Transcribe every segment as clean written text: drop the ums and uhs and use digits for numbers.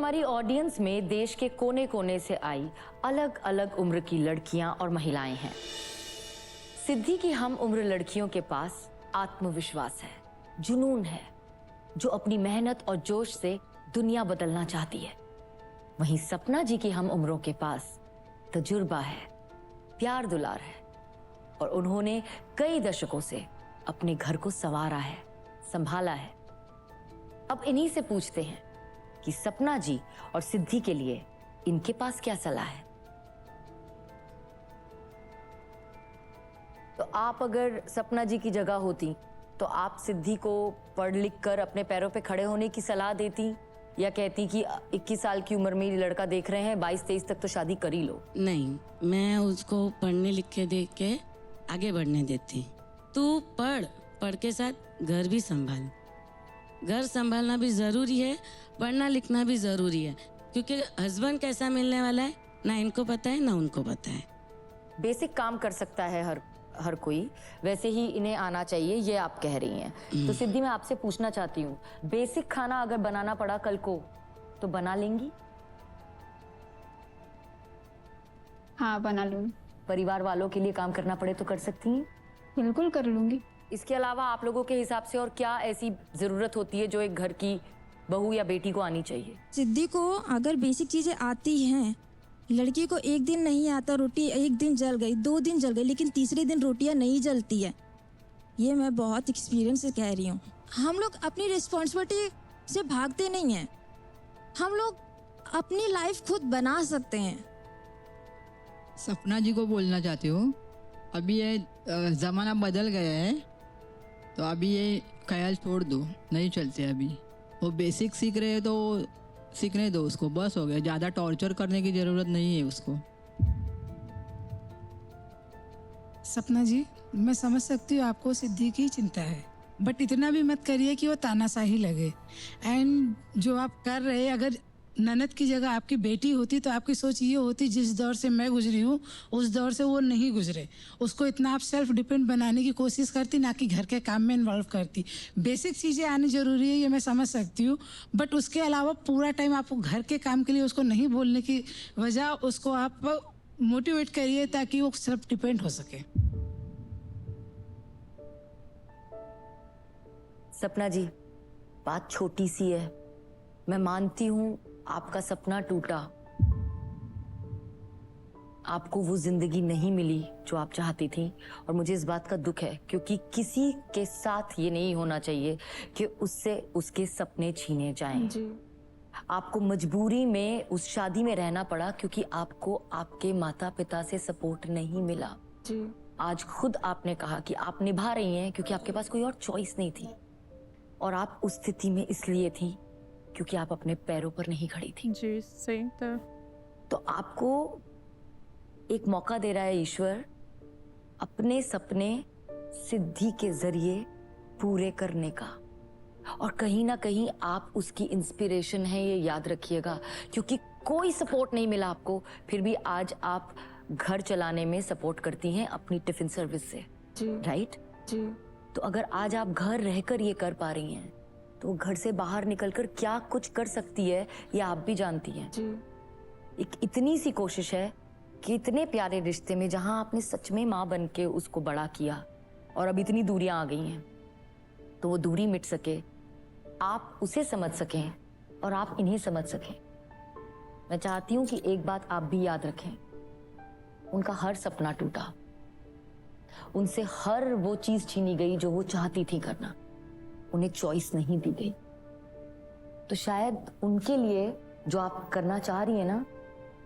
हमारी ऑडियंस में देश के कोने कोने से आई अलग अलग उम्र की लड़कियां और महिलाएं हैं। सिद्धि की हम उम्र लड़कियों के पास आत्मविश्वास है, जुनून है, जो अपनी मेहनत और जोश से दुनिया बदलना चाहती है। वहीं सपना जी की हम उम्रों के पास तजुर्बा है, प्यार दुलार है और उन्होंने कई दशकों से अपने घर को संवारा है, संभाला है। अब इन्हीं से पूछते हैं कि सपना जी और सिद्धि के लिए इनके पास क्या सलाह है। तो आप अगर सपना जी की जगह होती तो आप सिद्धि को पढ़ लिख कर अपने पैरों पे खड़े होने की सलाह देती या कहती कि 21 साल की उम्र में लड़का देख रहे हैं, 22-23 तक तो शादी कर ही लो? नहीं, मैं उसको पढ़ने लिख के देख के आगे बढ़ने देती। तू पढ़ के साथ घर भी संभाल। घर संभालना भी जरूरी है, पढ़ना लिखना भी जरूरी है, क्योंकि हस्बैंड कैसा मिलने वाला है ना इनको पता है ना उनको पता है। बेसिक काम कर सकता है हर कोई, वैसे ही इन्हें आना चाहिए, ये आप कह रही हैं। तो सिद्धि, मैं आपसे पूछना चाहती हूँ, बेसिक खाना अगर बनाना पड़ा कल को तो बना लेंगी? हाँ, बना लूंगी। परिवार वालों के लिए काम करना पड़े तो कर सकती हैं? बिल्कुल कर लूंगी। इसके अलावा आप लोगों के हिसाब से और क्या ऐसी जरूरत होती है जो एक घर की बहू या बेटी को आनी चाहिए? सिद्धि को अगर बेसिक चीजें आती हैं, लड़की को एक दिन नहीं आता, रोटी एक दिन जल गई, 2 दिन जल गई, लेकिन तीसरे दिन रोटियां नहीं जलती है। ये मैं बहुत एक्सपीरियंस से कह रही हूँ। हम लोग अपनी रिस्पॉन्सिबिलिटी से भागते नहीं हैं, हम लोग अपनी लाइफ खुद बना सकते हैं। सपना जी को बोलना चाहती हूँ, अभी ये ज़माना बदल गया है, तो अभी ये ख्याल छोड़ दो, नहीं चलते। अभी वो बेसिक सीख रहे हैं तो सीखने दो उसको, बस हो गया। ज़्यादा टॉर्चर करने की ज़रूरत नहीं है उसको। सपना जी, मैं समझ सकती हूँ आपको सिद्धि की चिंता है, बट इतना भी मत करिए कि वो तानाशाही लगे। एंड जो आप कर रहे हैं, अगर ननद की जगह आपकी बेटी होती तो आपकी सोच ये होती, जिस दौर से मैं गुजरी हूँ उस दौर से वो नहीं गुजरे। उसको इतना आप सेल्फ डिपेंड बनाने की कोशिश करती, ना कि घर के काम में इन्वॉल्व करती। बेसिक चीज़ें आनी जरूरी है, ये मैं समझ सकती हूँ, बट उसके अलावा पूरा टाइम आपको घर के काम के लिए उसको नहीं बोलने की वजह उसको आप मोटिवेट करिए ताकि वो सेल्फ डिपेंड हो सके। सपना जी, बात छोटी सी है, मैं मानती हूं आपका सपना टूटा, आपको वो जिंदगी नहीं मिली जो आप चाहती थी और मुझे इस बात का दुख है, क्योंकि किसी के साथ ये नहीं होना चाहिए कि उससे उसके सपने छीने जाएं। जी। आपको मजबूरी में उस शादी में रहना पड़ा क्योंकि आपको आपके माता पिता से सपोर्ट नहीं मिला। जी। आज खुद आपने कहा कि आप निभा रही हैं क्योंकि आपके पास कोई और चॉइस नहीं थी, और आप उस स्थिति में इसलिए थी क्योंकि आप अपने पैरों पर नहीं खड़ी थी। जी, सही था। तो आपको एक मौका दे रहा है ईश्वर अपने सपने सिद्धि के जरिए पूरे करने का, और कहीं ना कहीं आप उसकी इंस्पिरेशन है, ये याद रखिएगा। क्योंकि कोई सपोर्ट नहीं मिला आपको, फिर भी आज आप घर चलाने में सपोर्ट करती हैं अपनी टिफिन सर्विस से। जी। राइट जी। तो अगर आज आप घर रहकर ये कर पा रही हैं तो घर से बाहर निकलकर क्या कुछ कर सकती है ये आप भी जानती हैं। जी। एक इतनी सी कोशिश है कि इतने प्यारे रिश्ते में जहां आपने सच में माँ बन के उसको बड़ा किया और अब इतनी दूरियां आ गई हैं, तो वो दूरी मिट सके, आप उसे समझ सकें और आप इन्हें समझ सकें। मैं चाहती हूं कि एक बात आप भी याद रखें, उनका हर सपना टूटा, उनसे हर वो चीज छीनी गई जो वो चाहती थी करना, उन्हें चॉइस नहीं दी गई। तो शायद उनके लिए जो आप करना चाह रही है ना,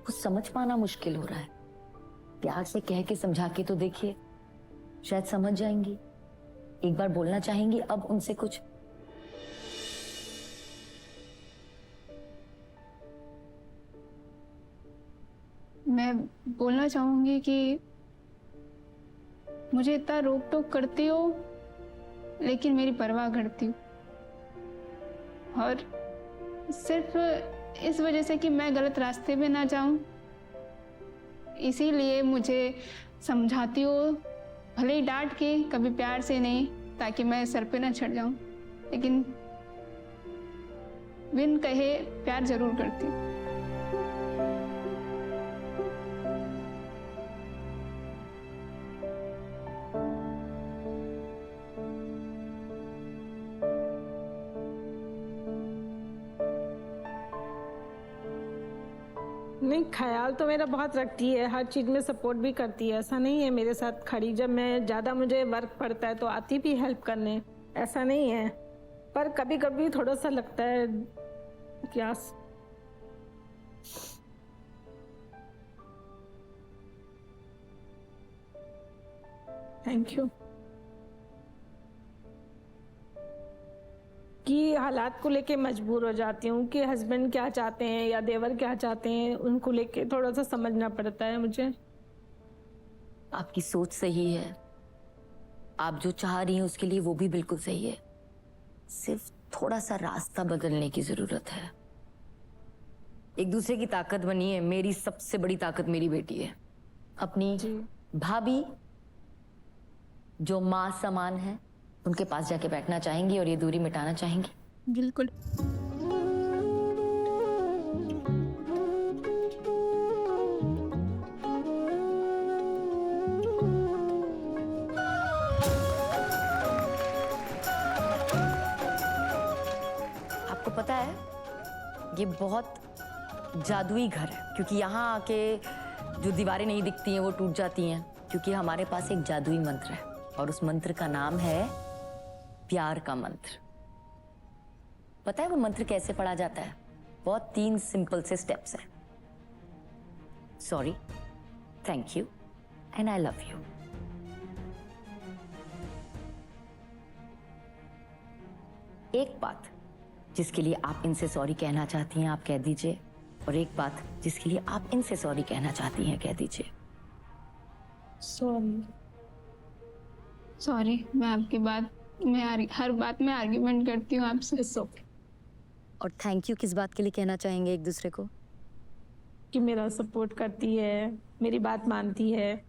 वो समझ पाना मुश्किल हो रहा है। प्यार से कह के समझा के तो देखिए, शायद समझ जाएंगी। एक बार बोलना चाहेंगी अब उनसे कुछ? मैं बोलना चाहूंगी कि मुझे इतना रोक टोक करती हो लेकिन मेरी परवाह करती हो, और सिर्फ इस वजह से कि मैं गलत रास्ते पे ना जाऊं, इसीलिए मुझे समझाती हो, भले ही डांट के, कभी प्यार से नहीं, ताकि मैं सर पे ना चढ़ जाऊं। लेकिन बिन कहे प्यार जरूर करती हूँ। नहीं, ख्याल तो मेरा बहुत रखती है, हर चीज़ में सपोर्ट भी करती है। ऐसा नहीं है मेरे साथ खड़ी, जब मैं ज़्यादा मुझे वर्क पड़ता है तो आती भी हेल्प करने, ऐसा नहीं है। पर कभी कभी थोड़ा सा लगता है क्या। Thank you. कि हालात को लेके मजबूर हो जाती हूँ कि हस्बैंड क्या चाहते हैं या देवर क्या चाहते हैं, उनको लेके थोड़ा सा समझना पड़ता है मुझे। आपकी सोच सही है, आप जो चाह रही हैं उसके लिए वो भी बिल्कुल सही है, सिर्फ थोड़ा सा रास्ता बदलने की जरूरत है। एक दूसरे की ताकत बनिए। मेरी सबसे बड़ी ताकत मेरी बेटी है, अपनी भाभी जो माँ समान है, उनके पास जाके बैठना चाहेंगी और ये दूरी मिटाना चाहेंगी। बिल्कुल। आपको पता है ये बहुत जादुई घर है, क्योंकि यहाँ आके जो दीवारें नहीं दिखती हैं वो टूट जाती हैं, क्योंकि हमारे पास एक जादुई मंत्र है और उस मंत्र का नाम है प्यार का मंत्र। पता है वो मंत्र कैसे पढ़ा जाता है? बहुत 3 सिंपल से स्टेप्स हैं। Sorry, thank you and I love you. एक बात जिसके लिए आप इनसे सॉरी कहना चाहती हैं आप कह दीजिए, और एक बात जिसके लिए आप इनसे सॉरी कहना चाहती हैं कह दीजिए। सॉरी, मैं आपकी बात में हर बात में आर्ग्यूमेंट करती हूँ आपसे। और थैंक यू किस बात के लिए कहना चाहेंगे एक दूसरे को? कि मेरा सपोर्ट करती है, मेरी बात मानती है,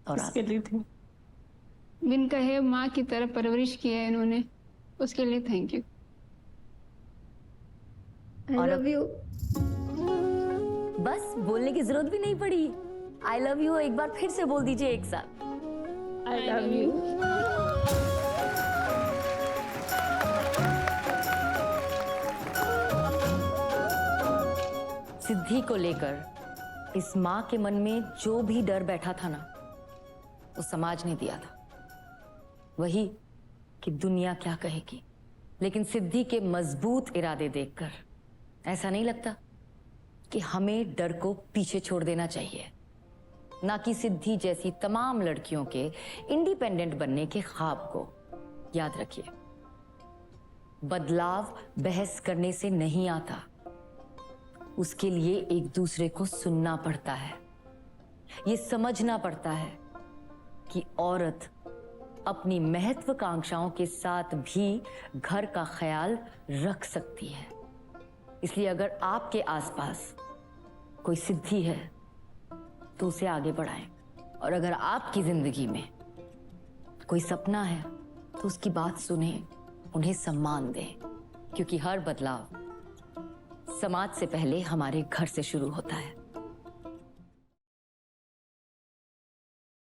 और उसके लिए थी। बिन कहे माँ की तरह परवरिश की है इन्होंने, उसके लिए thank you. I love you. बस बोलने की जरूरत भी नहीं पड़ी। आई लव यू एक बार फिर से बोल दीजिए एक साथ। I love you. सिद्धि को लेकर इस माँ के मन में जो भी डर बैठा था ना, वो समाज ने दिया था। वही कि दुनिया क्या कहेगी। लेकिन सिद्धि के मजबूत इरादे देखकर ऐसा नहीं लगता कि हमें डर को पीछे छोड़ देना चाहिए, ना कि सिद्धि जैसी तमाम लड़कियों के इंडिपेंडेंट बनने के ख्वाब को। याद रखिए, बदलाव बहस करने से नहीं आता, उसके लिए एक दूसरे को सुनना पड़ता है। ये समझना पड़ता है कि औरत अपनी महत्वाकांक्षाओं के साथ भी घर का ख्याल रख सकती है। इसलिए अगर आपके आसपास कोई सिद्धि है तो उसे आगे बढ़ाएं, और अगर आपकी जिंदगी में कोई सपना है तो उसकी बात सुने, उन्हें सम्मान दें, क्योंकि हर बदलाव समाज से पहले हमारे घर से शुरू होता है।